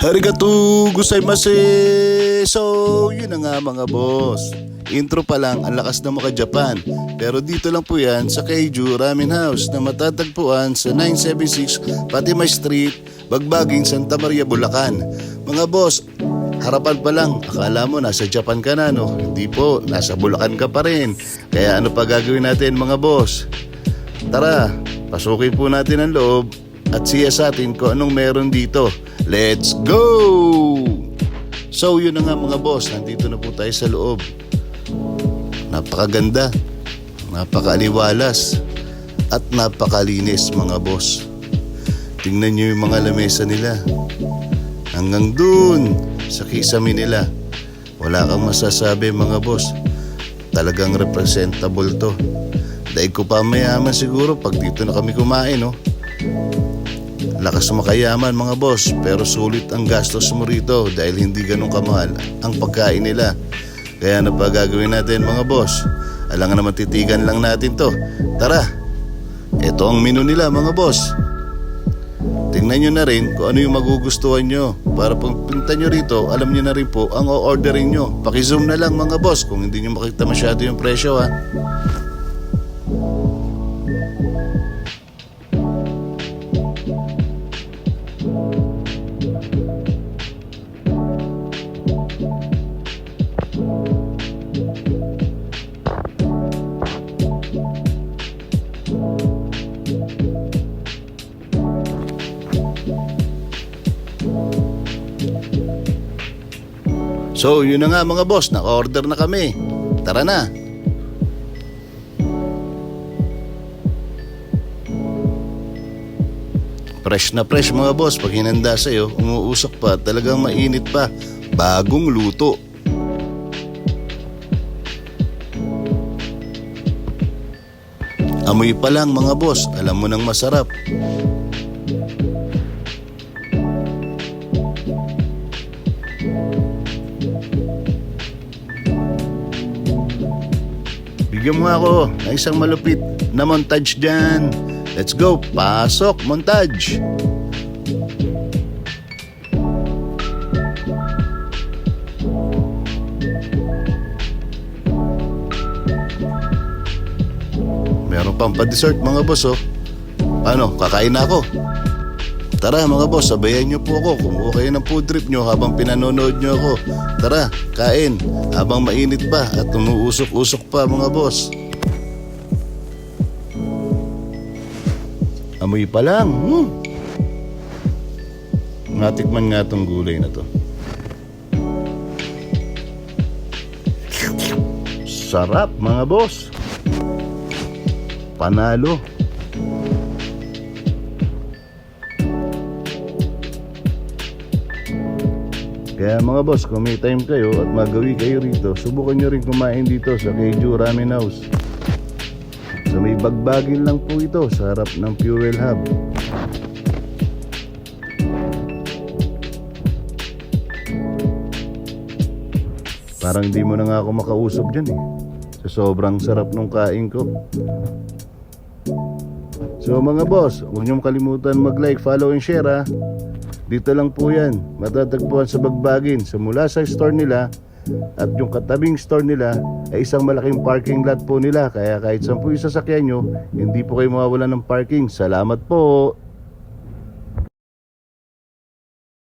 Arigato gozaimasu! So, yun na nga mga boss. Intro pa lang, ang lakas na maka-Japan. Pero dito lang po yan sa Keiju Ramen House na matatagpuan sa 976 Fatima Street, Bagbaging, Santa Maria, Bulacan. Mga boss, harapan pa lang, akala mo nasa Japan ka na, no? Hindi po, nasa Bulacan ka pa rin. Kaya ano pa gagawin natin mga boss? Tara, pasukin po natin ang loob at siya sa atin kung anong meron dito. Let's go! So yun na nga mga boss, nandito na po tayo sa loob. Napakaganda, napakaaliwalas, at napakalinis mga boss. Tingnan nyo yung mga lamesa nila. Hanggang dun sa kisame nila. Wala kang masasabi mga boss. Talagang representable to. Dahil ko pa mayaman siguro pag dito na kami kumain, no? Lakas makayaman mga boss, pero sulit ang gastos mo rito dahil hindi ganun kamahal ang pagkain nila. Kaya ano pa gagawin natin mga boss? Alangan naman titigan lang natin to. Tara, ito ang menu nila mga boss. Tingnan nyo na rin kung ano yung magugustuhan nyo. Para pag punta nyo rito, alam nyo na rin po ang o-ordering nyo. Pakizoom na lang mga boss kung hindi nyo makita masyado yung presyo ha. So yun na nga mga boss, naka-order na kami. Tara na. Fresh na fresh mga boss. Pag hinanda sa'yo, umuusok pa, talagang mainit pa. Bagong luto. Amoy pa lang mga boss, alam mo nang masarap. Bigyan mo ako ng isang malupit na montage dyan. Let's go, pasok, montage. Meron pang pa-dessert mga boss oh. Ano, kakain na ako. Tara mga boss, sabayan nyo po ako. Kumuha kayo ng food trip nyo habang pinanonood nyo ako. Tara, kain. Habang mainit pa at umuusok-usok pa mga boss. Amoy pa lang. Natikman nga tong gulay na to. Sarap mga boss. Panalo. Kaya mga boss, kung may time kayo at magawi kayo rito, subukan nyo rin kumain dito sa Keiju Ramen House. So may Bagbagin lang po ito sa harap ng Fuel Hub. Parang di mo na nga ako makausap dyan eh. Sa sobrang sarap nung kain ko. So mga boss, huwag nyo kalimutan mag-like, follow, and share ha. Dito lang po yan, matatagpuan sa Bagbagin. Sa mula sa store nila at yung katabing store nila ay isang malaking parking lot po nila. Kaya kahit saan po yung sasakyan nyo, hindi po kayo mawawalan ng parking. Salamat po!